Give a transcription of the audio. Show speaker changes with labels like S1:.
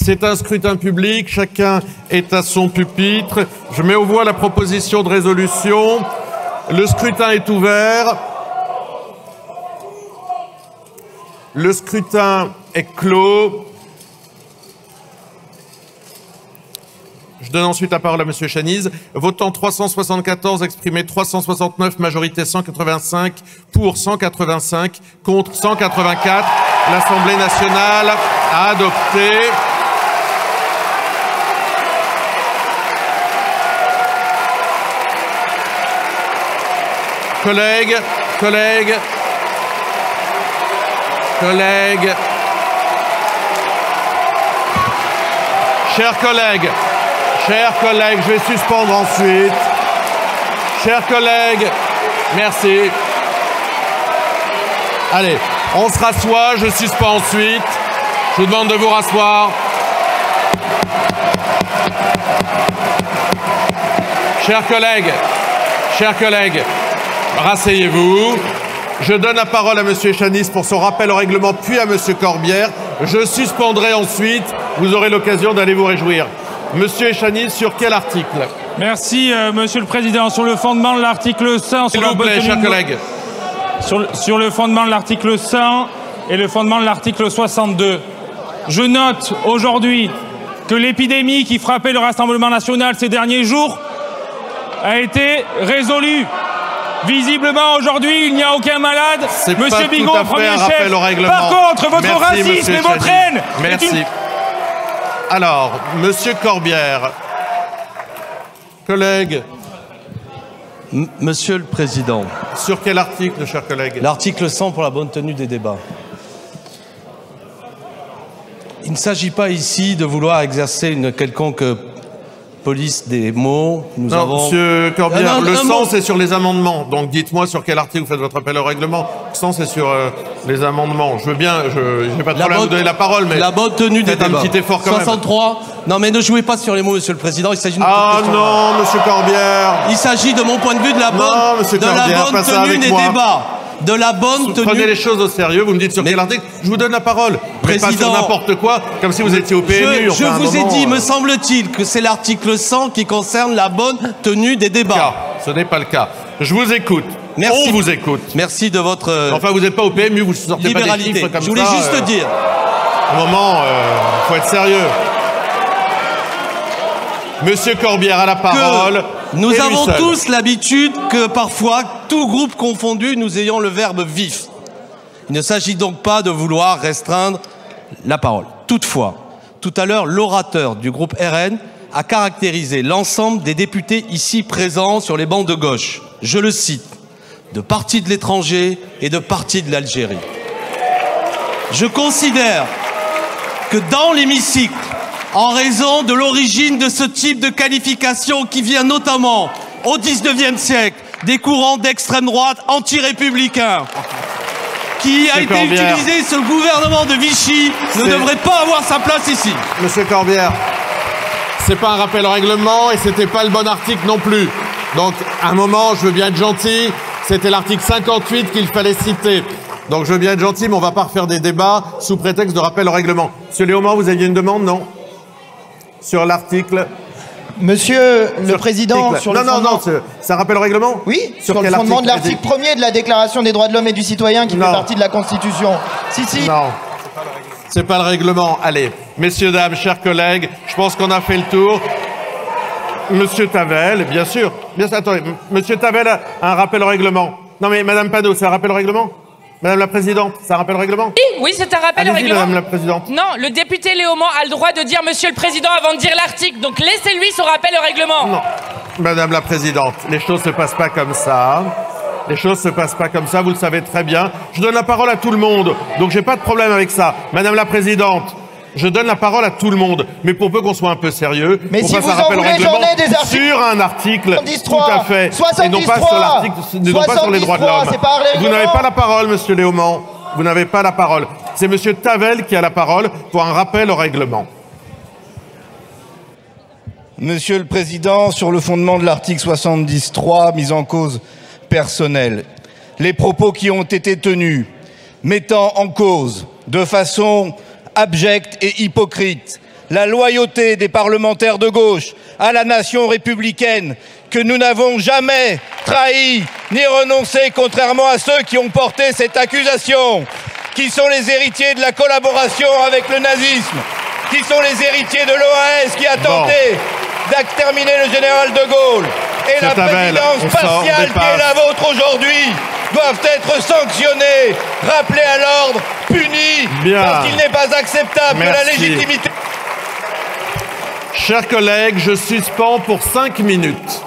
S1: C'est un scrutin public, chacun est à son pupitre. Je mets aux voix la proposition de résolution. Le scrutin est ouvert. Le scrutin est clos. Je donne ensuite la parole à Monsieur Chaniz. Votant 374, exprimé 369, majorité 185, pour 185, contre 184. L'Assemblée nationale a adopté. Collègues, chers collègues, je vais suspendre ensuite. Chers collègues, merci. Allez, on se rassoit, je suspends ensuite. Je vous demande de vous rasseoir. Chers collègues, rasseyez-vous. Je donne la parole à Monsieur Chaniz pour son rappel au règlement, puis à Monsieur Corbière. Je suspendrai ensuite. Vous aurez l'occasion d'aller vous réjouir. Monsieur Chaniz, sur quel article?
S2: Merci, Monsieur le Président. Sur le fondement de l'article 100...
S1: S'il vous plaît, chers collègues.
S2: Sur le fondement de l'article 100 et le fondement de l'article 62. Je note aujourd'hui que l'épidémie qui frappait le Rassemblement national ces derniers jours a été résolue. Visiblement, aujourd'hui, il n'y a aucun malade. Monsieur Bigot, premier chef. Par contre, votre racisme et votre haine...
S1: Merci. Alors, Monsieur Corbière. Collègues.
S3: Monsieur le Président.
S1: Sur quel article, chers collègues?
S3: L'article 100 pour la bonne tenue des débats. Il ne s'agit pas ici de vouloir exercer une quelconque police des mots.
S1: Monsieur Corbière, le 100 c'est sur les amendements. Donc dites-moi sur quel article vous faites votre appel au règlement. Le 100 c'est sur les amendements. Je veux bien, je n'ai pas de problème à vous donner la parole, mais
S3: la bonne tenue des débats.
S1: Un petit effort quand
S3: 63.
S1: Même.
S3: Non mais ne jouez pas sur les mots, Monsieur le Président. Il s'agit de
S1: non, Monsieur Corbière.
S3: Il s'agit de mon point de vue de la bonne tenue des débats. De la bonne tenue.
S1: Prenez les choses au sérieux, vous me dites sur quel article, je vous donne la parole. Président, pas sur n'importe quoi, comme si vous étiez au PMU.
S3: Je vous ai dit, me semble-t-il, que c'est l'article 100 qui concerne la bonne tenue des débats.
S1: Ce n'est pas le cas. Je vous écoute.
S3: Merci.
S1: On vous écoute.
S3: Merci de votre
S1: enfin, vous n'êtes pas au PMU, vous sortez pas des chiffres comme ça.
S3: Je voulais juste dire.
S1: À un moment, faut être sérieux. Monsieur Corbière a la parole.
S3: Nous avons tous l'habitude que parfois, tout groupe confondu, nous ayons le verbe vif. Il ne s'agit donc pas de vouloir restreindre la parole. Toutefois, tout à l'heure, l'orateur du groupe RN a caractérisé l'ensemble des députés ici présents sur les bancs de gauche. Je le cite, de partis de l'étranger et de partis de l'Algérie. Je considère que dans l'hémicycle, en raison de l'origine de ce type de qualification qui vient notamment au XIXe siècle des courants d'extrême droite anti-républicains, qui a été utilisé sous le gouvernement de Vichy, ne devrait pas avoir sa place ici.
S1: Monsieur Corbière, c'est pas un rappel au règlement et c'était pas le bon article non plus. Donc, à un moment, je veux bien être gentil, c'était l'article 58 qu'il fallait citer. Donc, je veux bien être gentil, mais on va pas refaire des débats sous prétexte de rappel au règlement. Monsieur Léaumont, vous aviez une demande, non? Sur l'article.
S4: Monsieur le Président,
S1: c'est un rappel au règlement?
S4: Oui, sur le fondement de l'article 1er de la Déclaration des droits de l'homme et du citoyen qui fait partie de la Constitution. Si.
S1: Non, c'est pas le règlement. Allez, messieurs, dames, chers collègues, je pense qu'on a fait le tour. Monsieur Tavel, bien sûr. Attendez, Monsieur Tavel a un rappel au règlement. Non mais Madame Panot, c'est un rappel au règlement? Madame la Présidente, c'est un rappel au règlement?
S5: Oui, c'est un rappel au règlement.
S1: Madame la Présidente.
S5: Non, le député Léaumont a le droit de dire Monsieur le Président avant de dire l'article, donc laissez-lui son rappel au règlement.
S1: Non, Madame la Présidente, les choses se passent pas comme ça. Les choses se passent pas comme ça, vous le savez très bien. Je donne la parole à tout le monde, donc j'ai pas de problème avec ça. Madame la Présidente, je donne la parole à tout le monde, mais pour peu qu'on soit un peu sérieux,
S4: mais
S1: on
S4: si
S1: fasse
S4: vous
S1: un rappel au règlement
S4: sur
S1: un article
S4: 73,
S1: tout à fait,
S4: 73,
S1: et non pas sur l'article, non pas sur les droits de l'homme. Vous n'avez pas la parole, Monsieur Léaumont. Vous n'avez pas la parole. C'est Monsieur Tavel qui a la parole pour un rappel au règlement.
S6: Monsieur le Président, sur le fondement de l'article 70.3, mise en cause personnelle, les propos qui ont été tenus, mettant en cause de façon abjecte et hypocrite la loyauté des parlementaires de gauche à la nation républicaine que nous n'avons jamais trahi ni renoncé, contrairement à ceux qui ont porté cette accusation, qui sont les héritiers de la collaboration avec le nazisme, qui sont les héritiers de l'OAS qui a tenté d'exterminer le général de Gaulle. Et la présidence spatiale qui est la vôtre aujourd'hui doivent être sanctionnés, rappelés à l'ordre, punis, parce qu'il n'est pas acceptable que la légitimité...
S1: Chers collègues, je suspends pour 5 minutes.